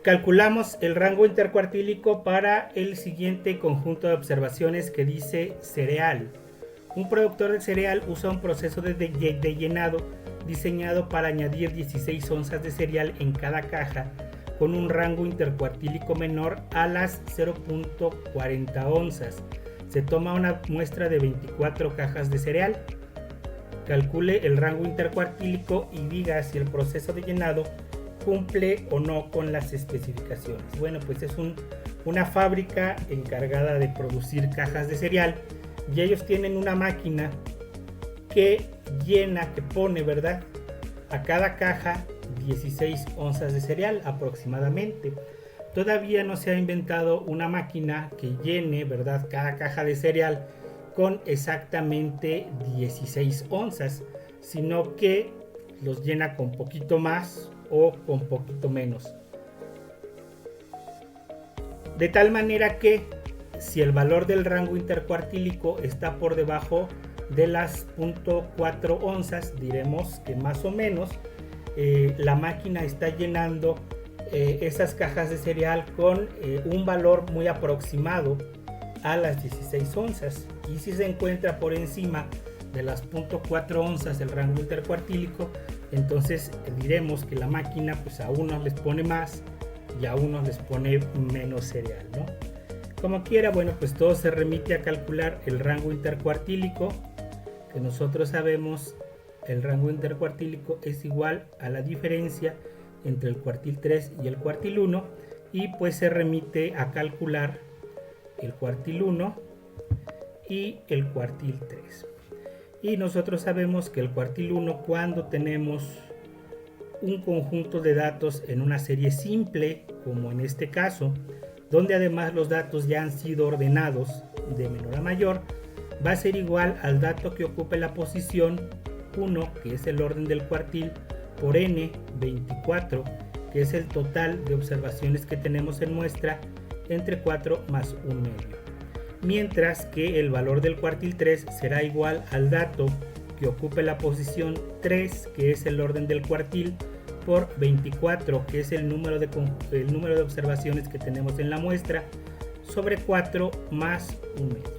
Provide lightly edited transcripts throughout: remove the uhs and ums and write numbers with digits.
Calculamos el rango intercuartílico para el siguiente conjunto de observaciones que dice cereal. Un productor de cereal usa un proceso de llenado diseñado para añadir 16 onzas de cereal en cada caja con un rango intercuartílico menor a las 0.40 onzas. Se toma una muestra de 24 cajas de cereal. Calcule el rango intercuartílico y diga si el proceso de llenado cumple o no con las especificaciones. Bueno, pues es una fábrica encargada de producir cajas de cereal y ellos tienen una máquina que llena, que pone, ¿verdad?, a cada caja 16 onzas de cereal aproximadamente. Todavía no se ha inventado una máquina que llene, ¿verdad?, cada caja de cereal con exactamente 16 onzas, sino que los llena con poquito más o con poquito menos. De tal manera que si el valor del rango intercuartílico está por debajo de las 0.4 onzas, diremos que más o menos la máquina está llenando esas cajas de cereal con un valor muy aproximado a las 16 onzas. Y si se encuentra por encima de las 0.4 onzas el rango intercuartílico, entonces diremos que la máquina pues a unos les pone más y a unos les pone menos cereal, ¿no? Como quiera, bueno, pues todo se remite a calcular el rango intercuartílico, que nosotros sabemos el rango intercuartílico es igual a la diferencia entre el cuartil 3 y el cuartil 1, y pues se remite a calcular el cuartil 1 y el cuartil 3. Y nosotros sabemos que el cuartil 1, cuando tenemos un conjunto de datos en una serie simple, como en este caso, donde además los datos ya han sido ordenados de menor a mayor, va a ser igual al dato que ocupe la posición 1, que es el orden del cuartil, por n 24, que es el total de observaciones que tenemos en muestra, entre 4 más 1 medio. Mientras que el valor del cuartil 3 será igual al dato que ocupe la posición 3, que es el orden del cuartil, por 24, que es el número de observaciones que tenemos en la muestra, sobre 4 más 1 medio.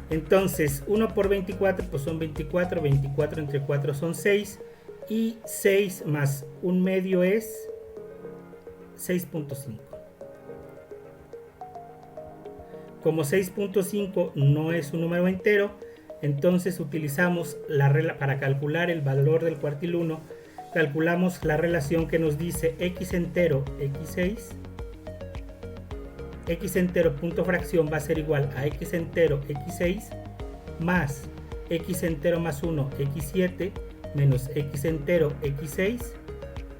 Entonces 1 por 24 pues son 24, 24 entre 4 son 6, y 6 más 1 medio es 6.5. Como 6.5 no es un número entero, entonces utilizamos la regla para calcular el valor del cuartil 1. Calculamos la relación que nos dice x entero x6, x entero punto fracción va a ser igual a x entero x6 más x entero más 1 x7 menos x entero x6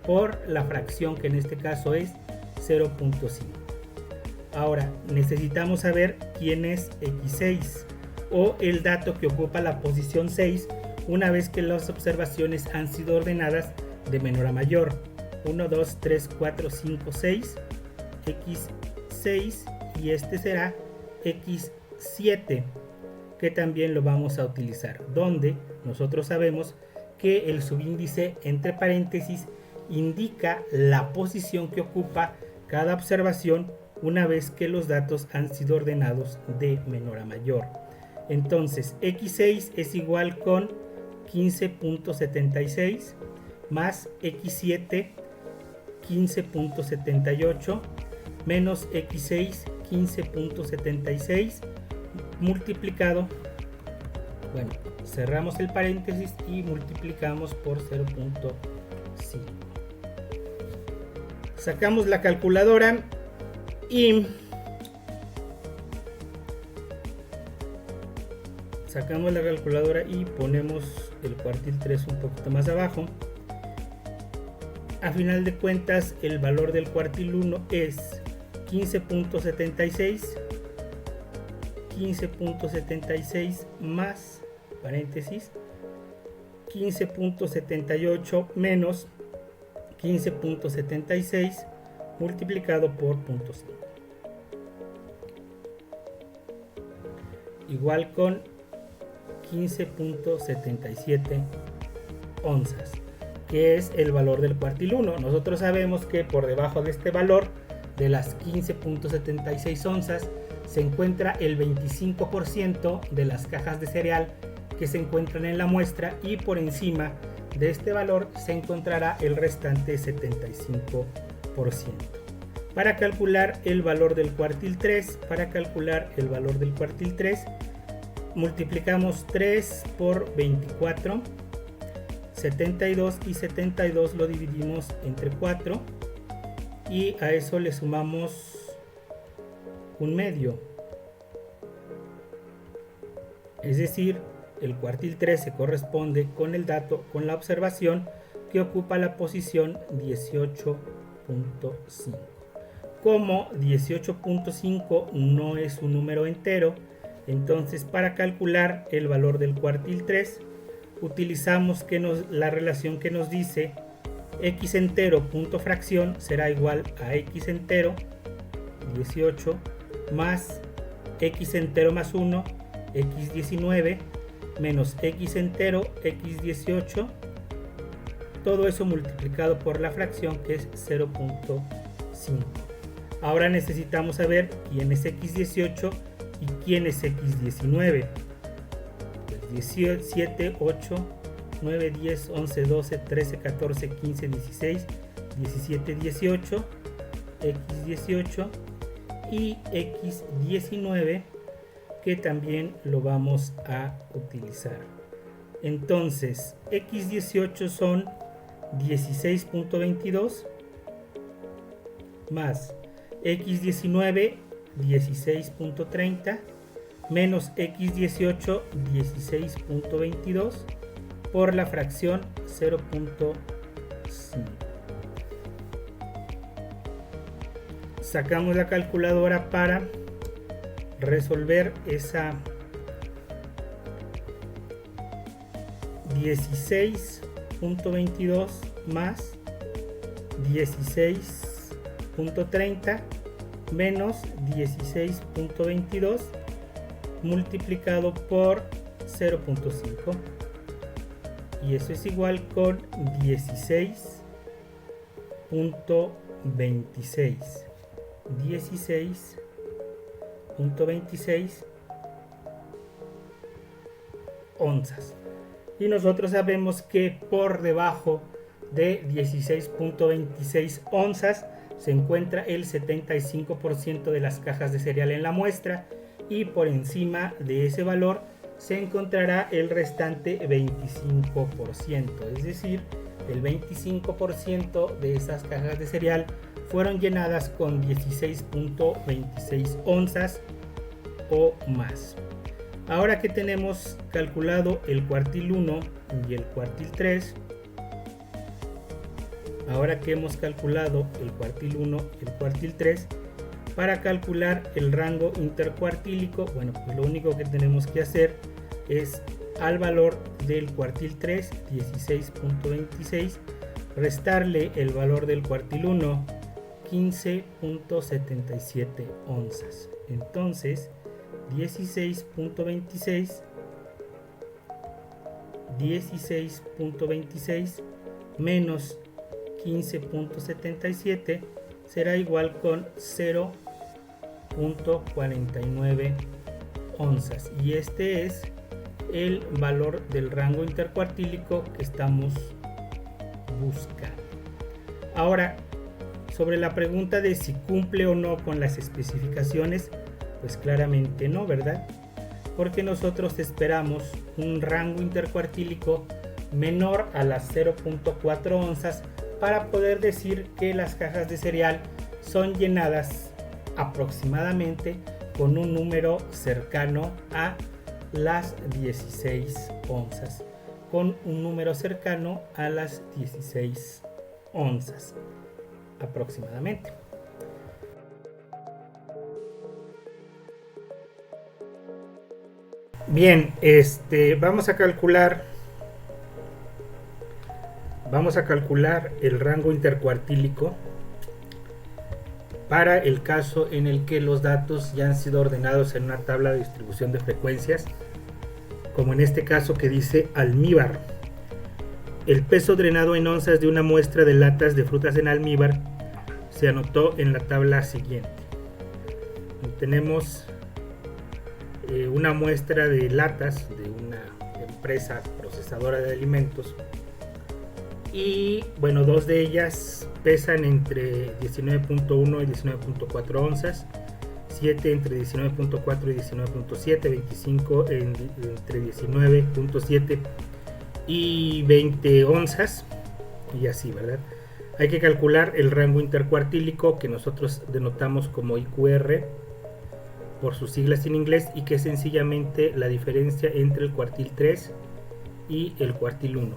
por la fracción que en este caso es 0.5. Ahora necesitamos saber quién es x6 o el dato que ocupa la posición 6 una vez que las observaciones han sido ordenadas de menor a mayor. 1, 2, 3, 4, 5, 6, x6, y este será x7, que también lo vamos a utilizar, donde nosotros sabemos que el subíndice entre paréntesis indica la posición que ocupa cada observación una vez que los datos han sido ordenados de menor a mayor. Entonces x6 es igual con 15.76 más x7 15.78 menos x6 15.76 multiplicado, bueno, cerramos el paréntesis y multiplicamos por 0.5. Sacamos la calculadora y ponemos el cuartil 3 un poquito más abajo. A final de cuentas el valor del cuartil 1 es 15.76 más paréntesis 15.78 menos 15.76 multiplicado por 0.5, igual con 15.77 onzas, que es el valor del cuartil 1. Nosotros sabemos que por debajo de este valor de las 15.76 onzas se encuentra el 25% de las cajas de cereal que se encuentran en la muestra, y por encima de este valor se encontrará el restante 75%. Para calcular el valor del cuartil 3, multiplicamos 3 por 24, 72, y 72 lo dividimos entre 4 y a eso le sumamos un medio. Es decir, el cuartil 3 se corresponde con el dato, con la observación que ocupa la posición 18.5. Como 18.5 no es un número entero, entonces para calcular el valor del cuartil 3 utilizamos la relación que nos dice x entero punto fracción será igual a x entero 18 más x entero más 1 x19 menos x entero x18, todo eso multiplicado por la fracción que es 0.5. Ahora necesitamos saber quién es x18 y quién es x19. 7, 8, 9, 10, 11, 12, 13, 14, 15, 16, 17, 18, x18 y x19, que también lo vamos a utilizar. Entonces x18 son 16.22 más x19 16.30 menos x18 16.22 por la fracción 0.5. Sacamos la calculadora para resolver esa 16.22 más 16.30 menos 16.22 multiplicado por 0.5, y eso es igual con 16.26 onzas. Y nosotros sabemos que por debajo de 16.26 onzas se encuentra el 75% de las cajas de cereal en la muestra, y por encima de ese valor se encontrará el restante 25%, es decir, el 25% de esas cajas de cereal fueron llenadas con 16.26 onzas o más. Ahora que tenemos calculado el cuartil 1 y el cuartil 3, ahora que hemos calculado el cuartil 1 y el cuartil 3, para calcular el rango intercuartílico, bueno, pues lo único que tenemos que hacer es al valor del cuartil 3, 16.26, restarle el valor del cuartil 1, 15.77 onzas. Entonces 16.26 menos 15.77 será igual con 0.49 onzas, y este es el valor del rango intercuartílico que estamos buscando. Ahora, sobre la pregunta de si cumple o no con las especificaciones, pues claramente no, ¿verdad? Porque nosotros esperamos un rango intercuartílico menor a las 0.4 onzas para poder decir que las cajas de cereal son llenadas aproximadamente con un número cercano a las 16 onzas, con un número cercano a las 16 onzas aproximadamente. Bien, vamos a calcular el rango intercuartílico para el caso en el que los datos ya han sido ordenados en una tabla de distribución de frecuencias, como en este caso que dice almíbar. El peso drenado en onzas de una muestra de latas de frutas en almíbar se anotó en la tabla siguiente. Tenemos una muestra de latas de una empresa procesadora de alimentos y bueno, dos de ellas pesan entre 19.1 y 19.4 onzas, 7 entre 19.4 y 19.7, 25 entre 19.7 y 20 onzas y así, ¿verdad? Hay que calcular el rango intercuartílico que nosotros denotamos como IQR por sus siglas en inglés y que es sencillamente la diferencia entre el cuartil 3 y el cuartil 1.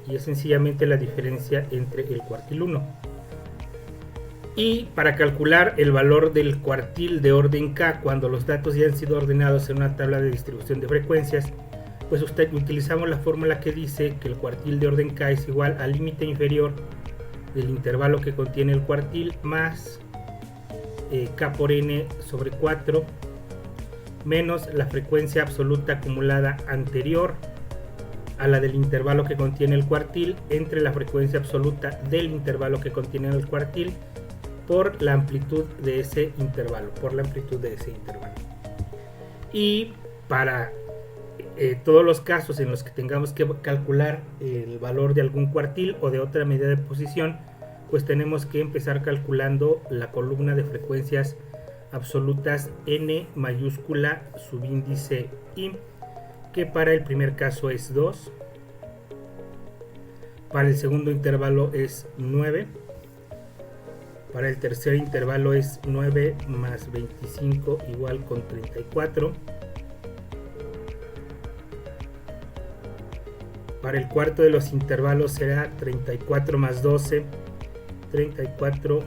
Y es sencillamente la diferencia entre el cuartil 1. Y para calcular el valor del cuartil de orden K cuando los datos ya han sido ordenados en una tabla de distribución de frecuencias, pues utilizamos la fórmula que dice que el cuartil de orden K es igual al límite inferior del intervalo que contiene el cuartil más K por n sobre 4 menos la frecuencia absoluta acumulada anterior a la del intervalo que contiene el cuartil entre la frecuencia absoluta del intervalo que contiene el cuartil por la amplitud de ese intervalo, Y para todos los casos en los que tengamos que calcular el valor de algún cuartil o de otra medida de posición, pues tenemos que empezar calculando la columna de frecuencias absolutas n mayúscula subíndice i, que para el primer caso es 2, para el segundo intervalo es 9, para el tercer intervalo es 9 más 25 igual con 34, para el cuarto de los intervalos será 34 más 12, 34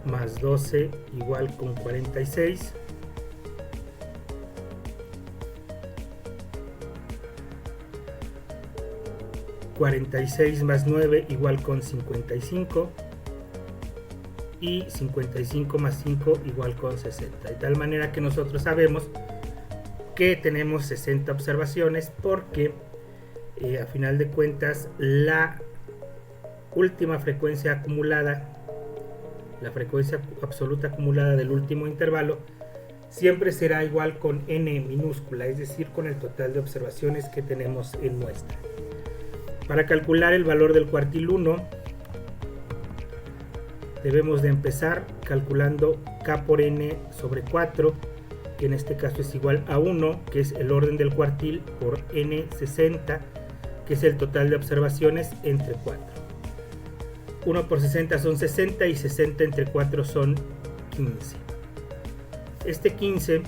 más 12 igual con 46. ...46 más 9 igual con 55... ...y 55 más 5 igual con 60... ...de tal manera que nosotros sabemos... ...que tenemos 60 observaciones... ...porque... a final de cuentas... ...la última frecuencia acumulada... ...la frecuencia absoluta acumulada del último intervalo... ...siempre será igual con n minúscula... ...es decir, con el total de observaciones que tenemos en muestra... Para calcular el valor del cuartil 1 debemos de empezar calculando K por n sobre 4, que en este caso es igual a 1, que es el orden del cuartil, por n 60, que es el total de observaciones entre 4. 1 por 60 son 60 y 60 entre 4 son 15. Este 15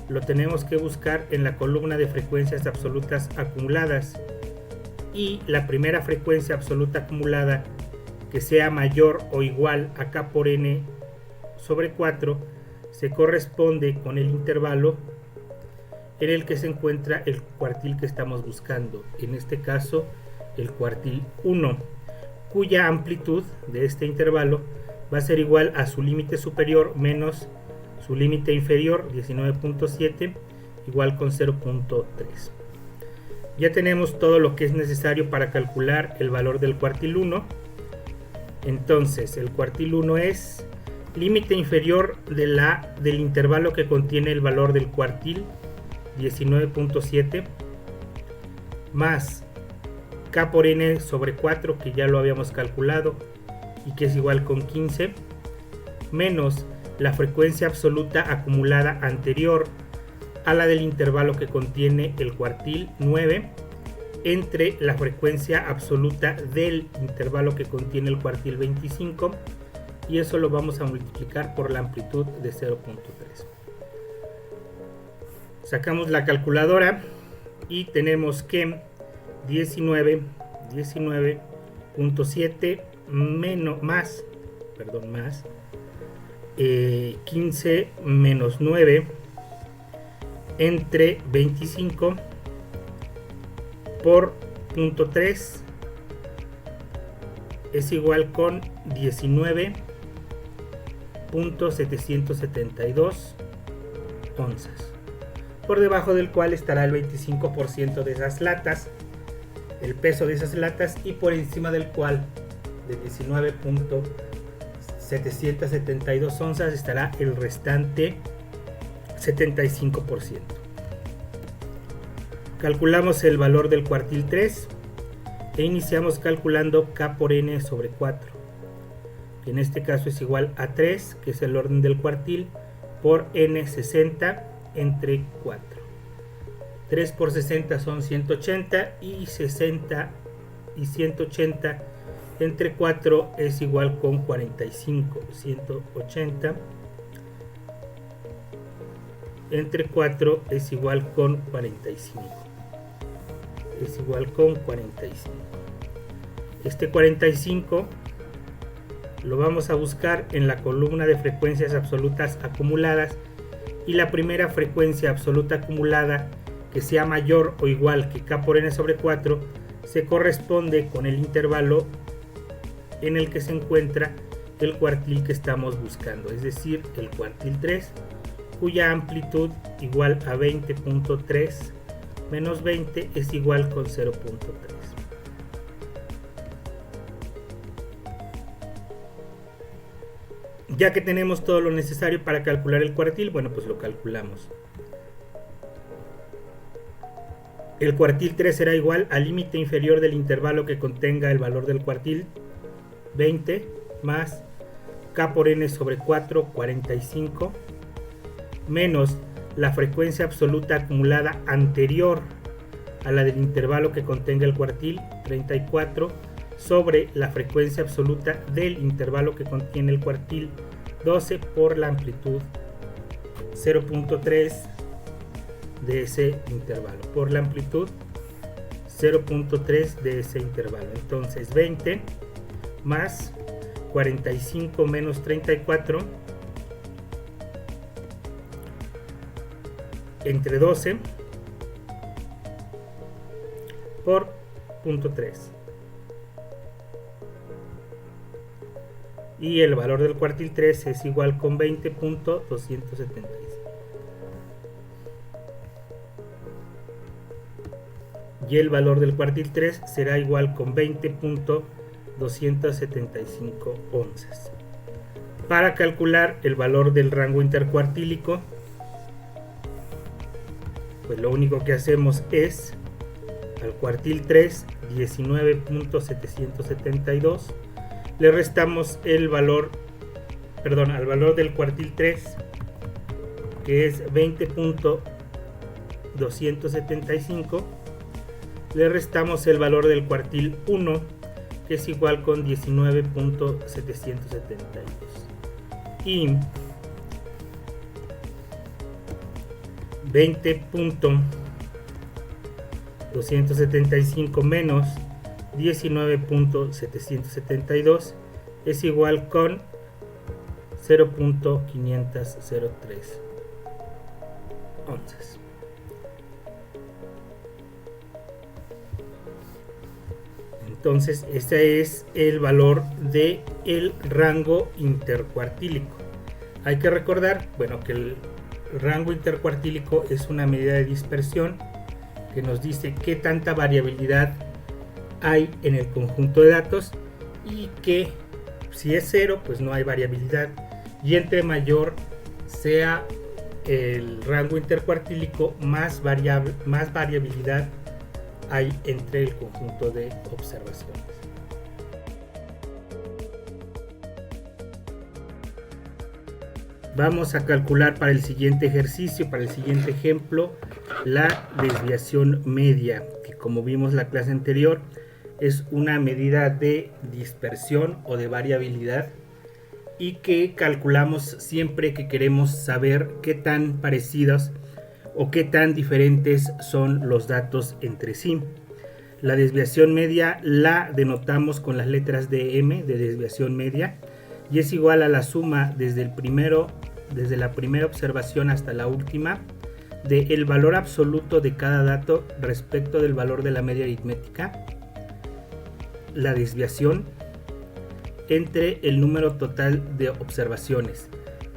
lo tenemos que buscar en la columna de frecuencias absolutas acumuladas. Y la primera frecuencia absoluta acumulada que sea mayor o igual a K por n sobre 4 se corresponde con el intervalo en el que se encuentra el cuartil que estamos buscando, en este caso el cuartil 1, cuya amplitud de este intervalo va a ser igual a su límite superior menos su límite inferior, 19.7, igual con 0.3. Ya tenemos todo lo que es necesario para calcular el valor del cuartil 1. Entonces, el cuartil 1 es límite inferior del intervalo que contiene el valor del cuartil, 19.7, más K por n sobre 4, que ya lo habíamos calculado, y que es igual con 15, menos la frecuencia absoluta acumulada anterior a la del intervalo que contiene el cuartil 9 entre la frecuencia absoluta del intervalo que contiene el cuartil 25, y eso lo vamos a multiplicar por la amplitud de 0.3. Sacamos la calculadora y tenemos que 19.7 más 15 menos 9 entre 25 por 0.3 es igual con 19.772 onzas. por debajo del cual estará el 25% de esas latas, el peso de esas latas, y por encima del cual, de 19.772 onzas, estará el restante 75%. Calculamos el valor del cuartil 3 e iniciamos calculando K por N sobre 4, que en este caso es igual a 3, que es el orden del cuartil, por N 60 entre 4. 3 por 60 son 180, y 60 y 180 entre 4 es igual con 45. 180 entre 4 es igual con 45. Es igual con 45. Este 45 lo vamos a buscar en la columna de frecuencias absolutas acumuladas, y la primera frecuencia absoluta acumulada que sea mayor o igual que K por N sobre 4 se corresponde con el intervalo en el que se encuentra el cuartil que estamos buscando, es decir, el cuartil 3, cuya amplitud igual a 20.3 menos 20 es igual con 0.3. Ya que tenemos todo lo necesario para calcular el cuartil, bueno, pues lo calculamos. El cuartil 3 será igual al límite inferior del intervalo que contenga el valor del cuartil, 20, más K por N sobre 4, 45, menos la frecuencia absoluta acumulada anterior a la del intervalo que contenga el cuartil, 34, sobre la frecuencia absoluta del intervalo que contiene el cuartil, 12, por la amplitud 0.3 de ese intervalo, por la amplitud 0.3 de ese intervalo. Entonces 20 más 45 menos 34 entre 12 por 0.3, y el valor del cuartil 3 es igual con 20.275. Y el valor del cuartil 3 será igual con 20.275 onzas. Para calcular el valor del rango intercuartílico, pues lo único que hacemos es al cuartil 3, 19.772, le restamos el valor, al valor del cuartil 3, que es 20.275, le restamos el valor del cuartil 1, que es igual con 19.772, y 20.275 menos 19.772 es igual con 0.503 onzas. Entonces este es el valor del rango intercuartílico. Hay que recordar, bueno, que el rango intercuartílico es una medida de dispersión que nos dice qué tanta variabilidad hay en el conjunto de datos, y que si es 0 pues no hay variabilidad, y entre mayor sea el rango intercuartílico más variabilidad hay entre el conjunto de observaciones. Vamos a calcular para el siguiente ejercicio, para el siguiente ejemplo, la desviación media, que como vimos la clase anterior es una medida de dispersión o de variabilidad, y que calculamos siempre que queremos saber qué tan parecidos o qué tan diferentes son los datos entre sí. La desviación media la denotamos con las letras de M de desviación media, y es igual a la suma desde la primera observación hasta la última del valor absoluto de cada dato respecto del valor de la media aritmética, la desviación, entre el número total de observaciones.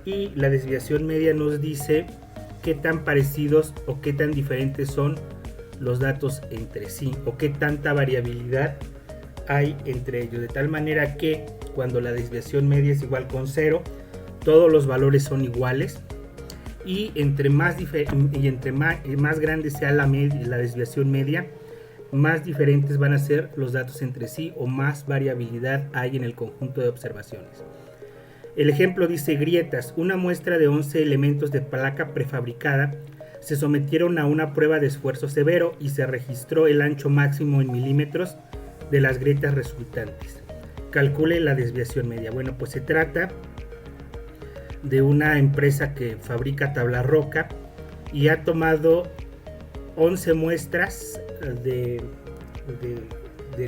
Y la desviación media nos dice qué tan parecidos o qué tan diferentes son los datos entre sí, o qué tanta variabilidad hay entre ellos, de tal manera que cuando la desviación media es igual con 0, todos los valores son iguales, y entre más grande sea la desviación media, más diferentes van a ser los datos entre sí, o más variabilidad hay en el conjunto de observaciones. El ejemplo dice: grietas. Una muestra de 11 elementos de placa prefabricada se sometieron a una prueba de esfuerzo severo y se registró el ancho máximo en milímetros de las grietas resultantes. Calcule la desviación media. Bueno, pues se trata de una empresa que fabrica tabla roca y ha tomado 11 muestras de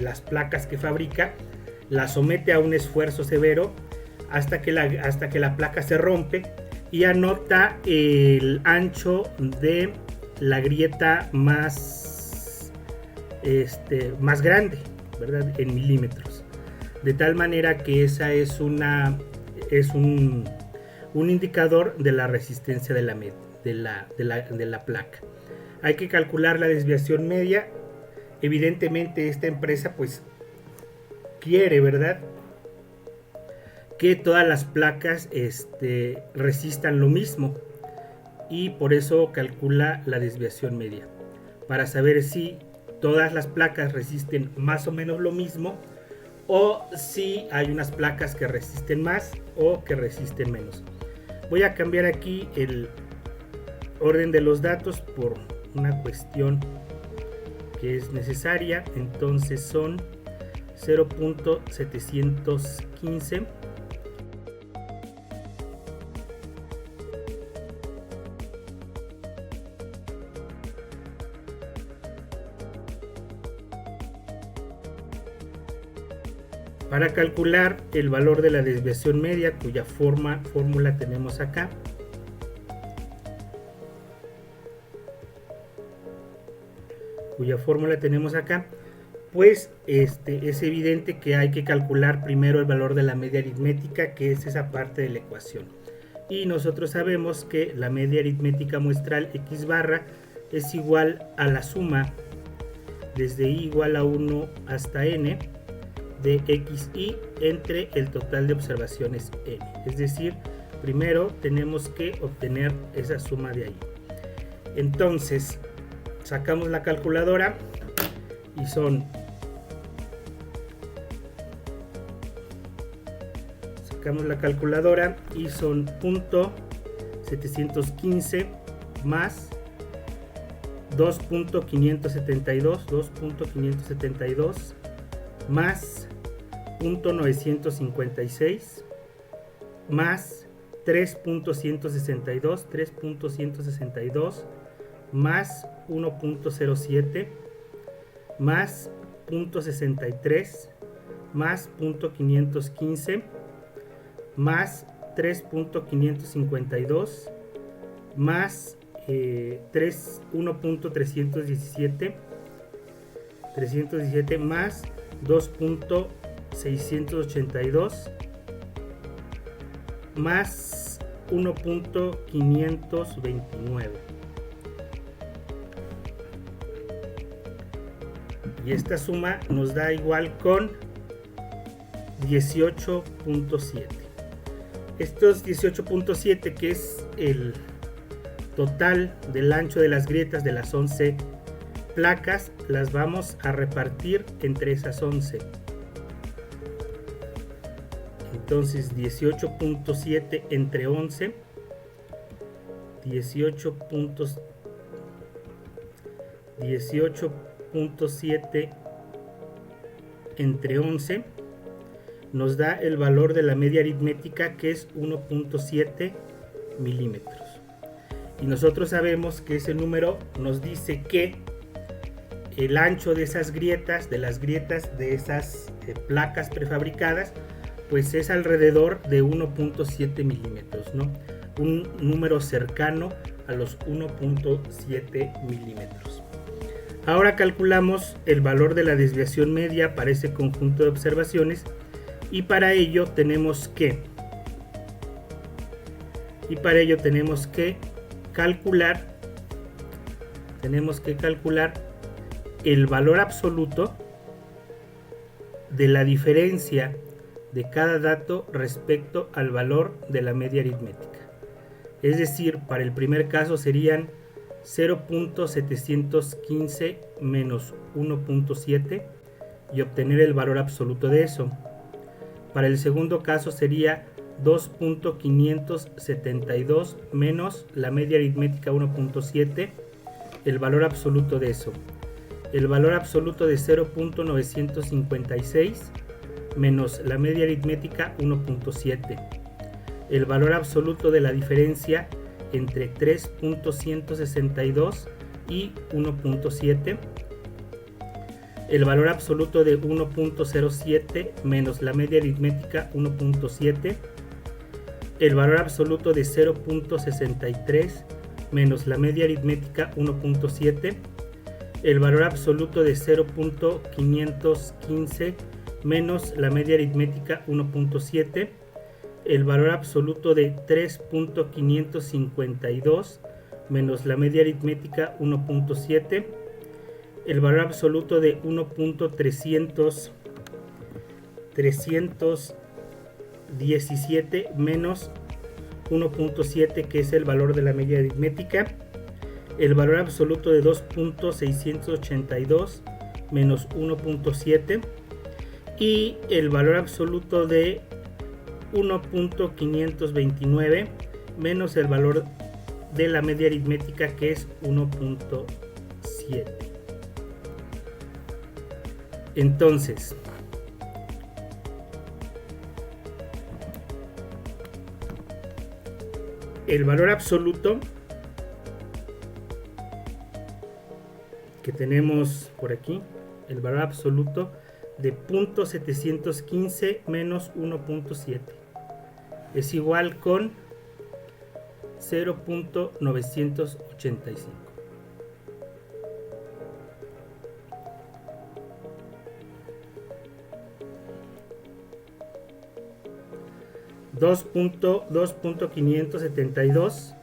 las placas que fabrica, las somete a un esfuerzo severo hasta que la placa se rompe, y anota el ancho de la grieta más grande, ¿verdad?, en milímetros, de tal manera que esa es un indicador de la resistencia de la placa. Hay que calcular la desviación media. Evidentemente esta empresa pues quiere, ¿verdad?, que todas las placas resistan lo mismo, y por eso calcula la desviación media, para saber si todas las placas resisten más o menos lo mismo, o si hay unas placas que resisten más o que resisten menos. Voy a cambiar aquí el orden de los datos por una cuestión que es necesaria. Entonces son 0.715 para calcular el valor de la desviación media, cuya fórmula tenemos acá. Pues es evidente que hay que calcular primero el valor de la media aritmética, que es esa parte de la ecuación. Y nosotros sabemos que la media aritmética muestral x barra es igual a la suma desde i igual a 1 hasta n de xi entre el total de observaciones n. Es decir, primero tenemos que obtener esa suma de ahí. Entonces sacamos la calculadora y son .715 más 2.572 más .956 más 3.162 más 1.07 más .63 más .515 más 3.552 más 1.317 más 2.682 más 1.529. Y esta suma nos da igual con 18.7. Estos 18.7, que es el total del ancho de las grietas de las 11 placas, las vamos a repartir entre esas 11. Entonces 18.7 entre 11, 18.7 entre 11 nos da el valor de la media aritmética, que es 1.7 milímetros. Y nosotros sabemos que ese número nos dice que el ancho de esas grietas, de esas placas prefabricadas, pues es alrededor de 1.7 milímetros, ¿no? Un número cercano a los 1.7 milímetros. Ahora calculamos el valor de la desviación media para ese conjunto de observaciones, y para ello tenemos que calcular el valor absoluto de la diferencia de cada dato respecto al valor de la media aritmética. Es decir, para el primer caso serían 0.715 menos 1.7 y obtener el valor absoluto de eso. Para el segundo caso sería 2.572 menos la media aritmética 1.7, el valor absoluto de eso. El valor absoluto de 0.956 menos la media aritmética 1.7. El valor absoluto de la diferencia entre 3.162 y 1.7. El valor absoluto de 1.07 menos la media aritmética 1.7. El valor absoluto de 0.63 menos la media aritmética 1.7. El valor absoluto de 0.515 menos la media aritmética 1.7. El valor absoluto de 3.552 menos la media aritmética 1.7. El valor absoluto de 1.317 menos 1.7, que es el valor de la media aritmética. El valor absoluto de 2.682 menos 1.7 y el valor absoluto de 1.529 menos el valor de la media aritmética, que es 1.7. Entonces, el valor absoluto que tenemos por aquí, el valor absoluto de 0.715 menos 1.7 es igual con 0.985. $2.572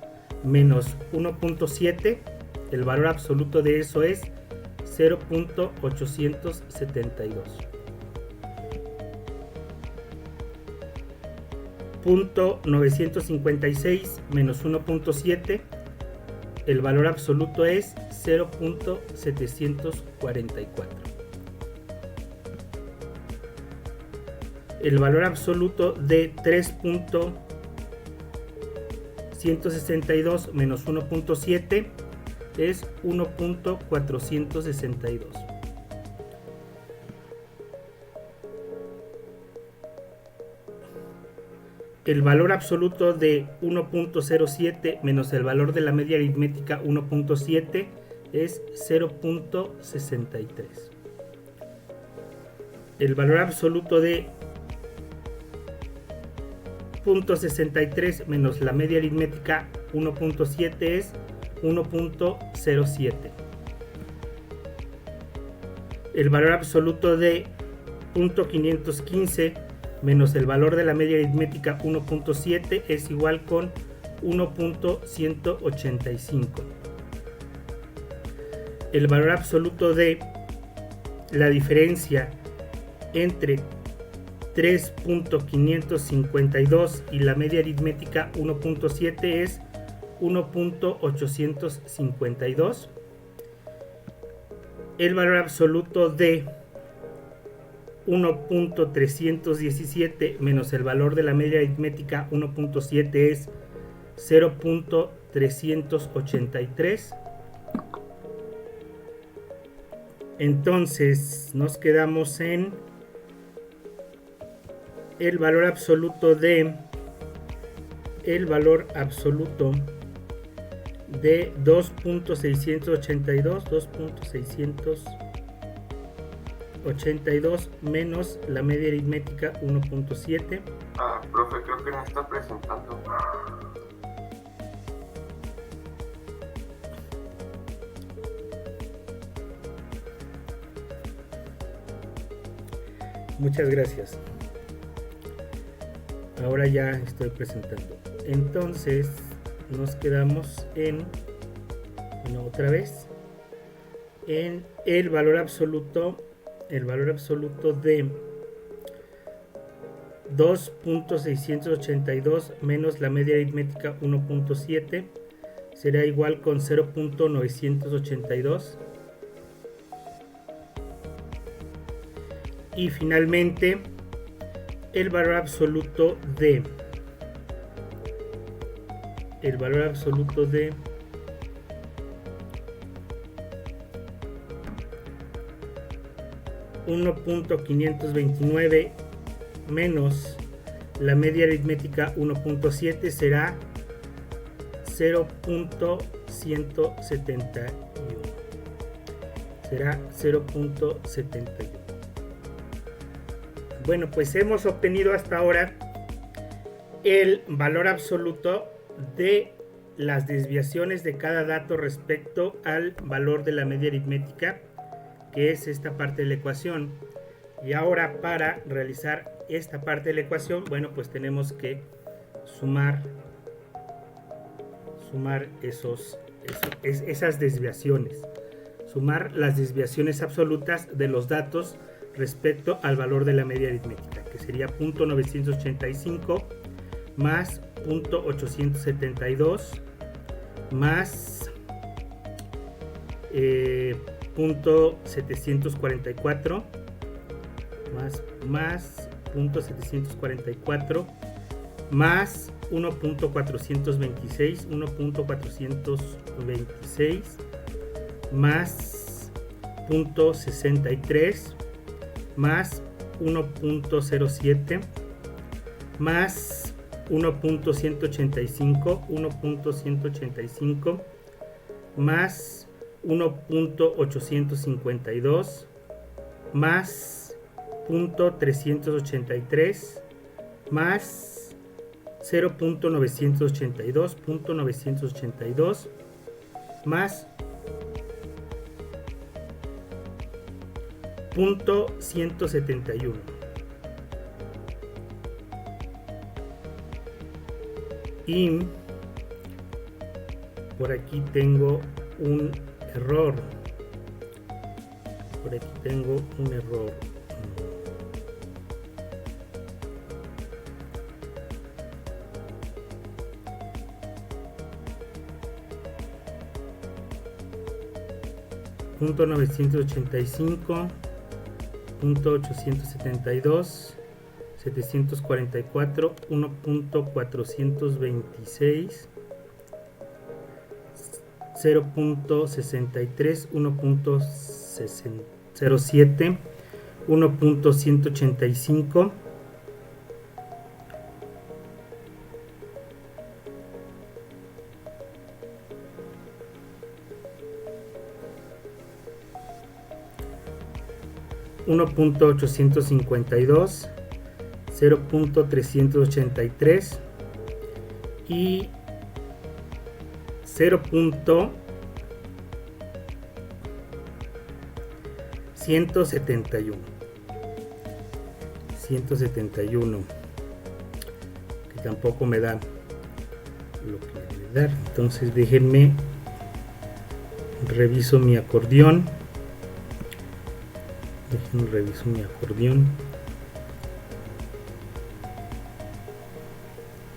menos 1.7, el valor absoluto de eso es 0.872. .956 menos 1.7, el valor absoluto es 0.744. El valor absoluto de 3.162 menos 1.7 es 1.462. El valor absoluto de 1.07 menos el valor de la media aritmética 1.7 es 0.63. El valor absoluto de 0.63 menos la media aritmética 1.7 es 1.07. El valor absoluto de 0.515 menos el valor de la media aritmética 1.7 es igual con 1.185. El valor absoluto de la diferencia entre 3.552 y la media aritmética 1.7 es 1.852. El valor absoluto de 1.317 menos el valor de la media aritmética 1.7 es 0.383. Entonces nos quedamos en el valor absoluto de 2.682 menos la media aritmética 1.7. Profe, creo que no está presentando. Muchas gracias. Ahora ya estoy presentando. Entonces nos quedamos en, bueno, otra vez, en el valor absoluto de 2.682 menos la media aritmética 1.7 será igual con 0.982. Y finalmente el valor absoluto de 1.529 menos la media aritmética 1.7 será 0.171. Será 0.71. Bueno, pues hemos obtenido hasta ahora el valor absoluto de las desviaciones de cada dato respecto al valor de la media aritmética, que es esta parte de la ecuación. Y ahora, para realizar esta parte de la ecuación, bueno, pues tenemos que sumar esas desviaciones, sumar las desviaciones absolutas de los datos respecto al valor de la media aritmética, que sería 0.985 más 0.872 más 0.744 más 0.744 más 1.426 más 0.63 más 1.07 más 1.185 más 1.852 más 0.383 más 0.982 más 0.171. Y por aquí tengo un error. Punto 985, punto 872, 744, 1.426, 0.63, 1.07, 1.185, 1.852, 0.383 y 0.171, que tampoco me da lo que me debe dar. Entonces déjenme reviso mi acordeón.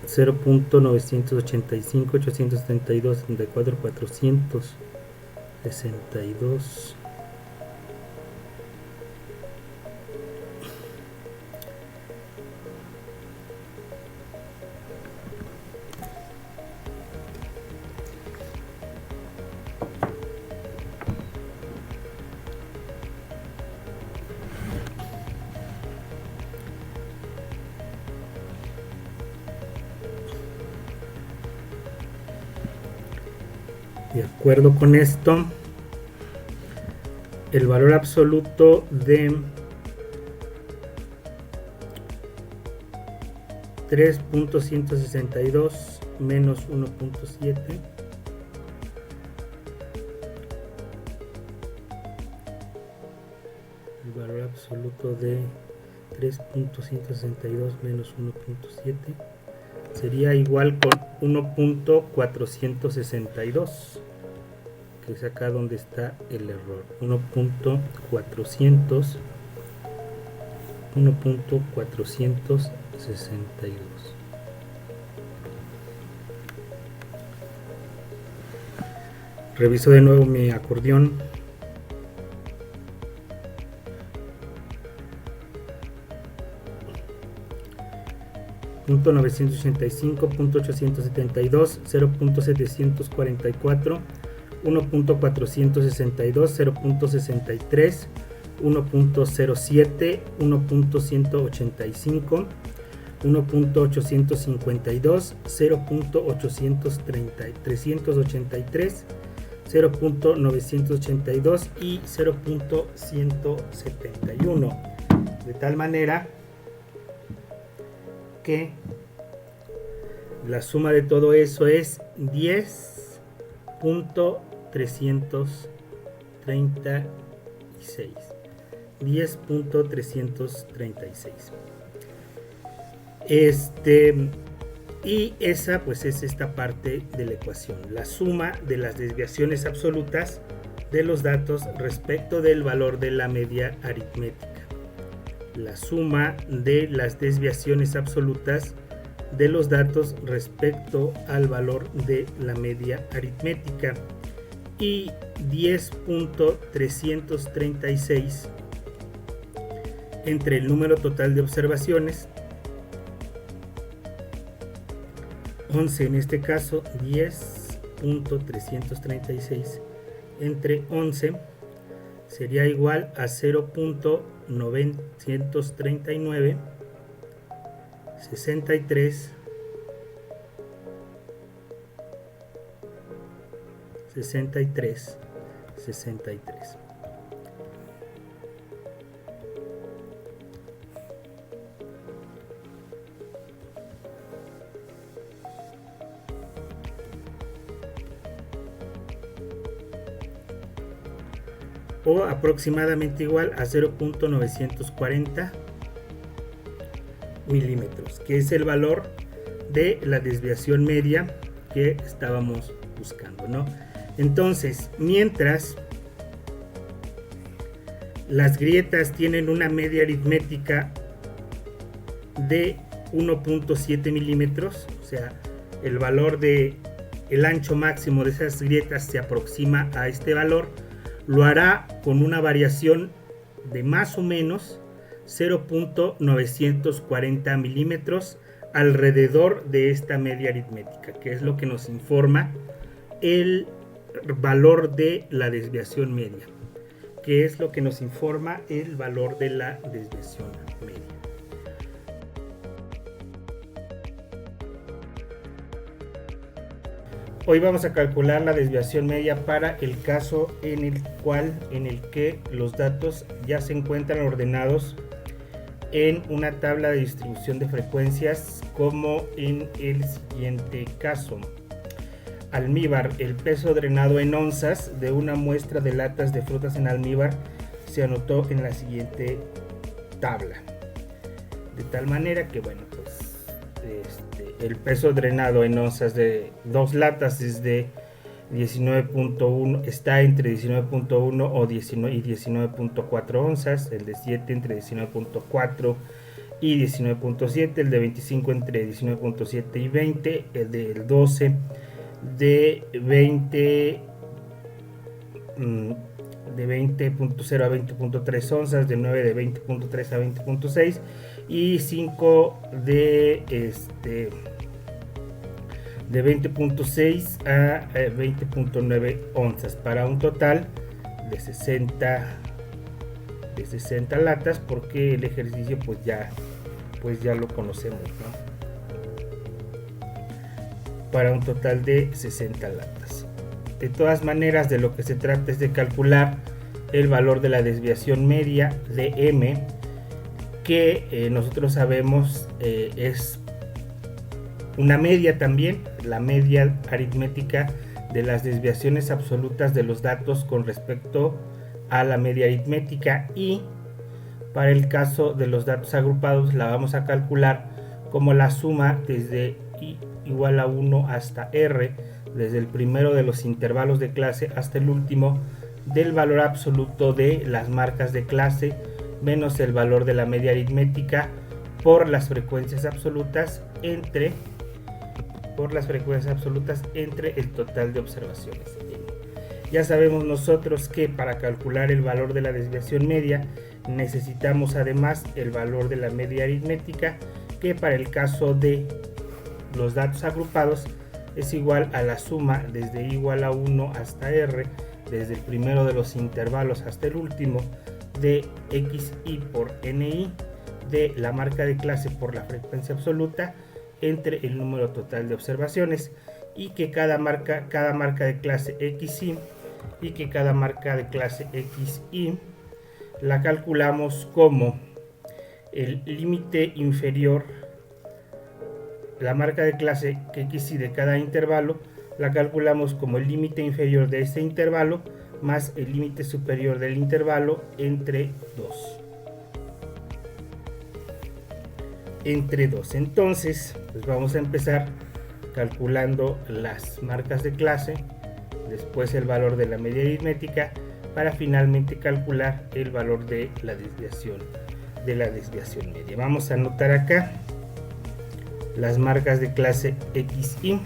0.985, 872, 74, 462. De acuerdo con esto, el valor absoluto de 3.162 menos 1.7 el valor absoluto de 3.162 menos 1.7 sería igual con 1.462, que es acá donde está el error. 1.462. Reviso de nuevo mi acordeón. .985, .872, 0.744, 1.462, 0.63, 1.07, 1.185, 1.852, 0.383, 0.982 y 0.171, de tal manera que la suma de todo eso es 10.336. 10.336. Y esa pues es esta parte de la ecuación, la suma de las desviaciones absolutas de los datos respecto del valor de la media aritmética. La suma de las desviaciones absolutas de los datos respecto al valor de la media aritmética, y 10.336 entre el número total de observaciones, 11 en este caso, 10.336 entre 11 sería igual a 0.939 63 63 63. O aproximadamente igual a 0.940 milímetros, que es el valor de la desviación media que estábamos buscando, ¿no? Entonces, mientras las grietas tienen una media aritmética de 1.7 milímetros, o sea, el valor de el ancho máximo de esas grietas se aproxima a este valor, lo hará con una variación de más o menos 0.940 milímetros alrededor de esta media aritmética, que es lo que nos informa el valor de la desviación media, que es lo que nos informa el valor de la desviación media. Hoy vamos a calcular la desviación media para el caso en el que los datos ya se encuentran ordenados en una tabla de distribución de frecuencias, como en el siguiente caso. Almíbar: el peso drenado en onzas de una muestra de latas de frutas en almíbar se anotó en la siguiente tabla. De tal manera que, bueno, pues el peso drenado en onzas de dos latas es de 19.1, está entre 19.1 o 19 y 19.4 onzas, el de 7 entre 19.4 y 19.7, el de 25 entre 19.7 y 20, el del 12 de 20.0 a 20.3 onzas, de 9 de 20.3 a 20.6 y 5 de 20.6 a 20.9 onzas, para un total de 60 latas, porque el ejercicio pues ya lo conocemos, ¿no? Para un total de 60 latas. De todas maneras, de lo que se trata es de calcular el valor de la desviación media de m, que nosotros sabemos es una media también, la media aritmética de las desviaciones absolutas de los datos con respecto a la media aritmética, y para el caso de los datos agrupados la vamos a calcular como la suma desde igual a 1 hasta R, desde el primero de los intervalos de clase hasta el último, del valor absoluto de las marcas de clase menos el valor de la media aritmética por las frecuencias absolutas entre el total de observaciones. Ya sabemos nosotros que para calcular el valor de la desviación media necesitamos además el valor de la media aritmética, que para el caso de los datos agrupados es igual a la suma desde igual a 1 hasta R, desde el primero de los intervalos hasta el último, de xi por ni, de la marca de clase por la frecuencia absoluta entre el número total de observaciones, y que cada marca de clase xi y que cada marca de clase xi la calculamos como el límite inferior, la marca de clase xi de cada intervalo la calculamos como el límite inferior de este intervalo más el límite superior del intervalo entre 2. Entonces, pues vamos a empezar calculando las marcas de clase, después el valor de la media aritmética, para finalmente calcular el valor de la desviación media. Vamos a anotar acá las marcas de clase xi.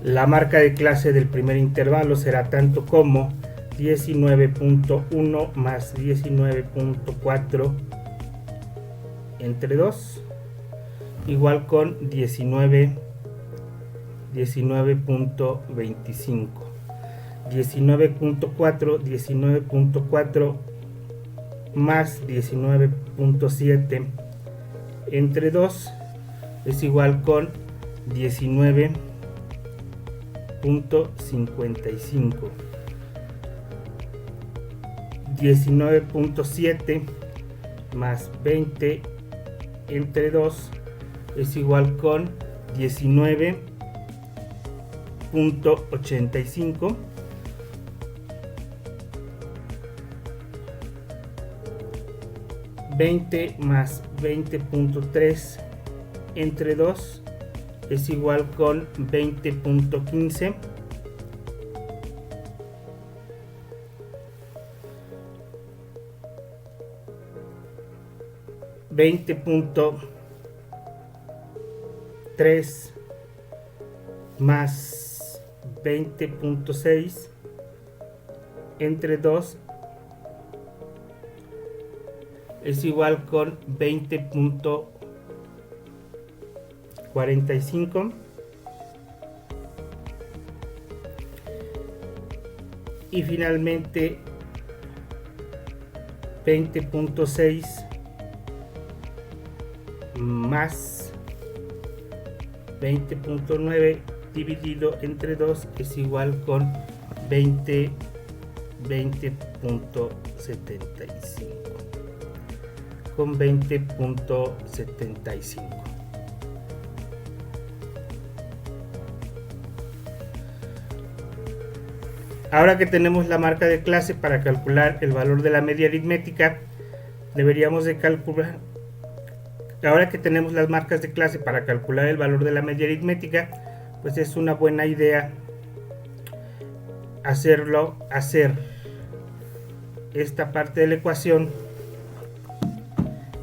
La marca de clase del primer intervalo será tanto como 19.1 más 19.4 entre 2, igual con 19.25. 19.4 más 19.7 entre 2 es igual con 19.55. 19.7 más 20 entre 2 es igual con 19.85. 20 más 20.3 entre 2 es igual con 20.15. 20.3 más 20.6 entre 2 es igual con 20.45. Y finalmente 20.6 más 20.9 dividido entre 2 es igual con 20.75. Con 20.75. Ahora que tenemos la marca de clase para calcular el valor de la media aritmética, deberíamos de calcular. Ahora que tenemos las marcas de clase para calcular el valor de la media aritmética, pues es una buena idea hacer esta parte de la ecuación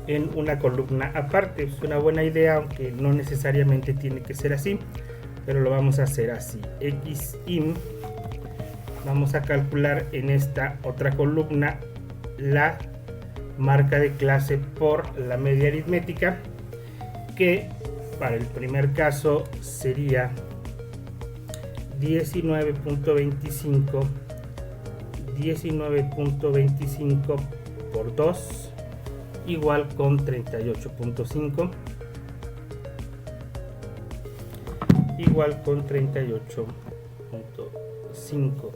en una columna aparte. Es una buena idea, aunque no necesariamente tiene que ser así, pero lo vamos a hacer así. Xin, vamos a calcular en esta otra columna la marca de clase por la media aritmética, que para el primer caso sería 19.25 por 2 igual con 38.5, igual con 38.5.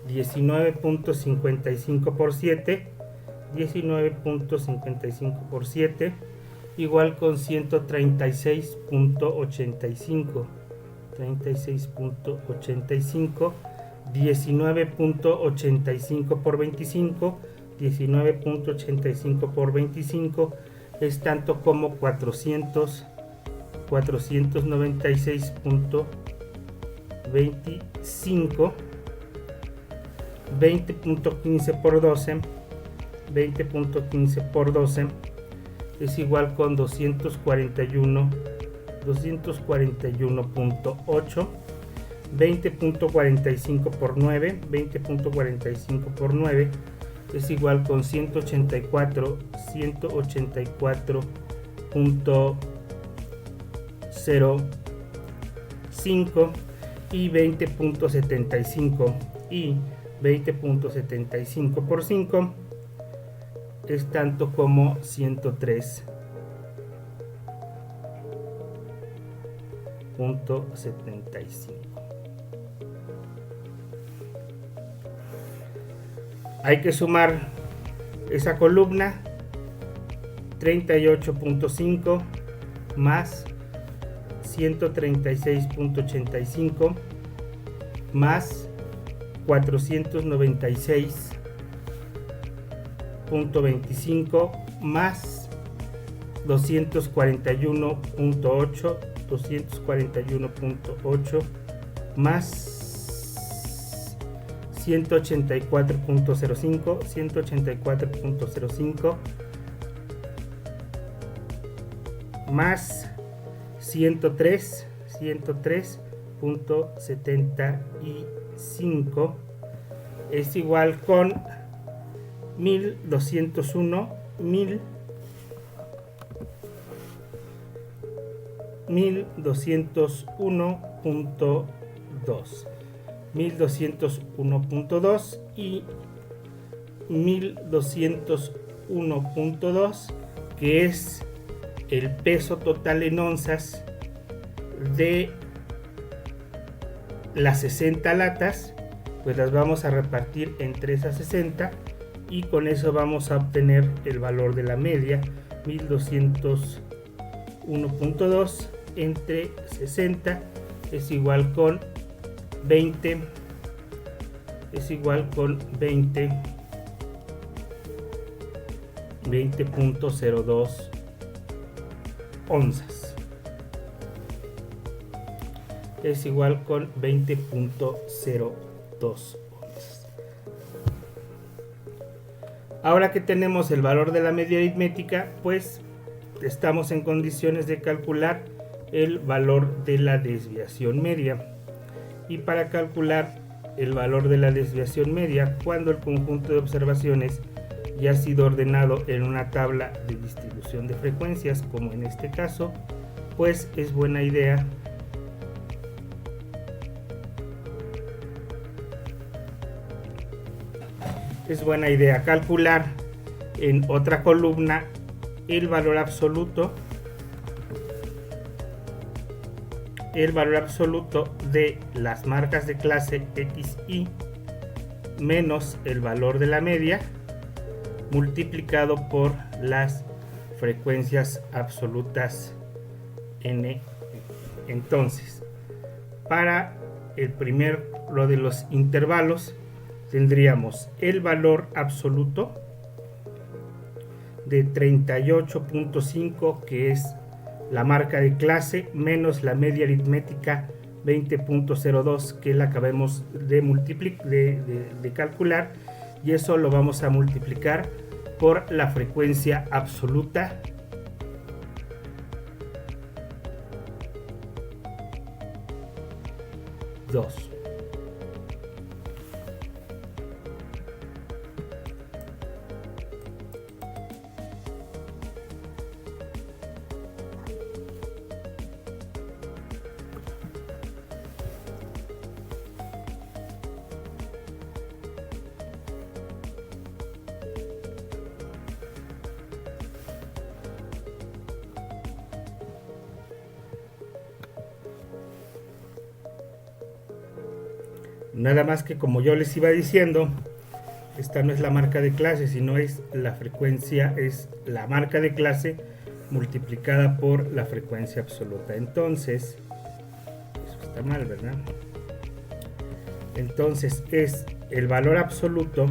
19.55 por 7, 19.55 por 7 igual con 136.85. 36.85. 19.85 por 25 19.85 por 25 es tanto como 496.25. 20.15 por 12, 20.15 por 12 es igual con 241.8. 20.45 por 9, 20.45 por 9 es igual con 184.05 y 20.75 y 20.75 por 5 es tanto como 103.75. Hay que sumar esa columna 38.5 más 136.85 más 496.25 más 241.8 más 184.05 más 103.75 es igual con 1201.201.2 1201.2 y 1201.2 que es el peso total en onzas de las 60 latas, pues las vamos a repartir entre esas 60 y con eso vamos a obtener el valor de la media 1201.2 entre 60 es igual con 20 20.02 onzas es igual con 20.02 onzas. Ahora que tenemos el valor de la media aritmética, pues estamos en condiciones de calcular el valor de la desviación media. Y para calcular el valor de la desviación media, cuando el conjunto de observaciones ya ha sido ordenado en una tabla de distribución de frecuencias, como en este caso, pues es buena idea calcular en otra columna el valor absoluto de las marcas de clase X, Y menos el valor de la media multiplicado por las frecuencias absolutas N. Entonces, para el primero de los intervalos tendríamos el valor absoluto de 38.5, que es la marca de clase, menos la media aritmética 20.02, que la acabamos de calcular, y eso lo vamos a multiplicar por la frecuencia absoluta dos. Nada más que, como yo les iba diciendo, esta no es la marca de clase, sino es la frecuencia, es la marca de clase multiplicada por la frecuencia absoluta. Entonces, eso está mal, ¿verdad? Entonces es el valor absoluto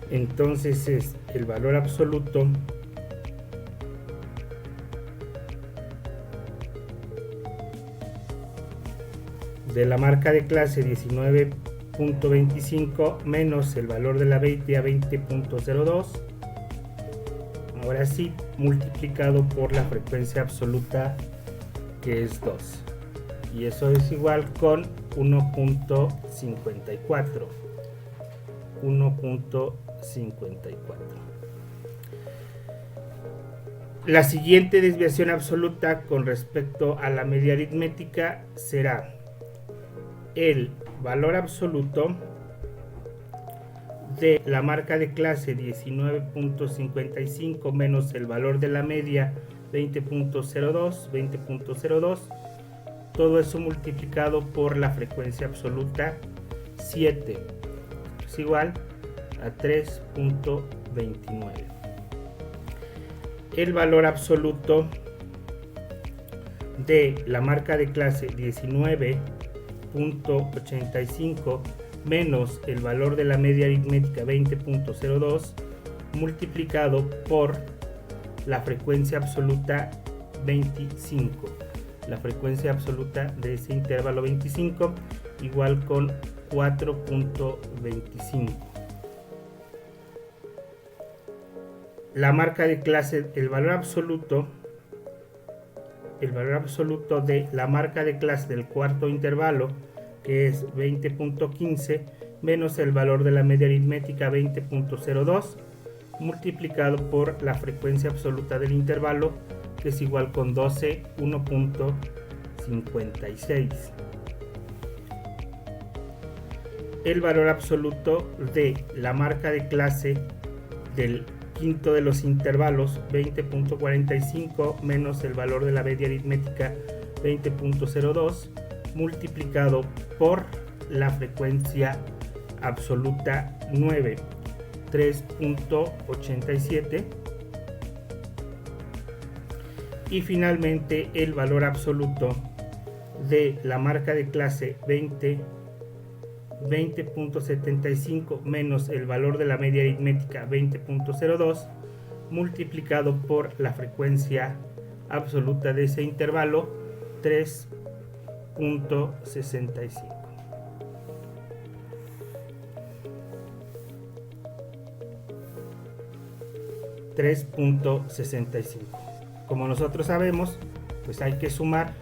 Entonces es el valor absoluto de la marca de clase 19.25 menos el valor de la 20 a 20.02, ahora sí, multiplicado por la frecuencia absoluta, que es 2, y eso es igual con 1.54. La siguiente desviación absoluta con respecto a la media aritmética será el valor absoluto de la marca de clase 19.55 menos el valor de la media 20.02, todo eso multiplicado por la frecuencia absoluta 7, es igual a 3.29. El valor absoluto de la marca de clase 19.85 menos el valor de la media aritmética 20.02 multiplicado por la frecuencia absoluta 25. La frecuencia absoluta de ese intervalo 25 igual con 4.25. La marca de clase, el valor absoluto de la marca de clase del cuarto intervalo, que es 20.15 menos el valor de la media aritmética 20.02 multiplicado por la frecuencia absoluta del intervalo, que es igual con 12, 1.56. El valor absoluto de la marca de clase del quinto de los intervalos 20.45 menos el valor de la media aritmética 20.02 multiplicado por la frecuencia absoluta 9, 3.87. Y finalmente el valor absoluto de la marca de clase 20.75 menos el valor de la media aritmética 20.02 multiplicado por la frecuencia absoluta de ese intervalo 3.65. Como nosotros sabemos, pues hay que sumar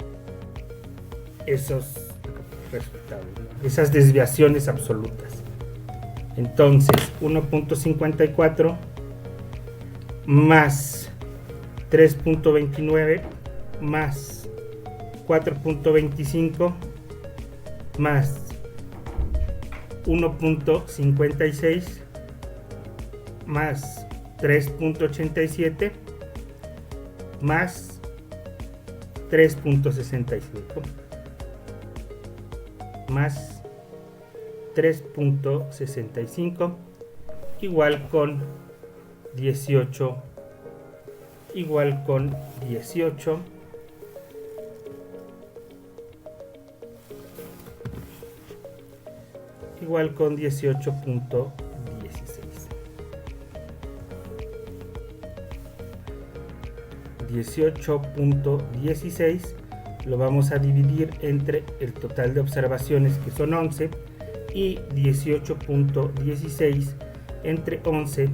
esos resultados, ¿no? Esas desviaciones absolutas. Entonces 1.54 más 3.29 más 4.25 más 1.56 más 3.87 más 3.65 más 3.65 igual con 18 igual con 18 igual con 18.16. 18.16 lo vamos a dividir entre el total de observaciones, que son 11, y 18.16 entre 11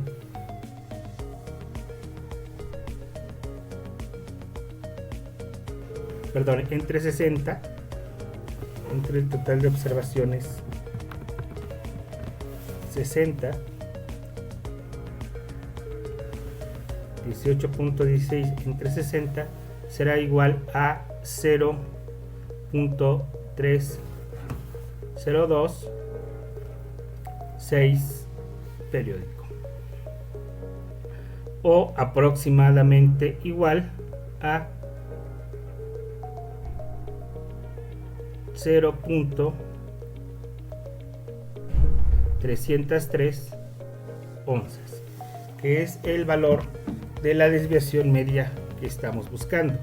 entre 60, entre el total de observaciones 60, 18.16 entre 60 será igual a 0.3026 periódico, o aproximadamente igual a 0.303 onzas, que es el valor de la desviación media que estamos buscando.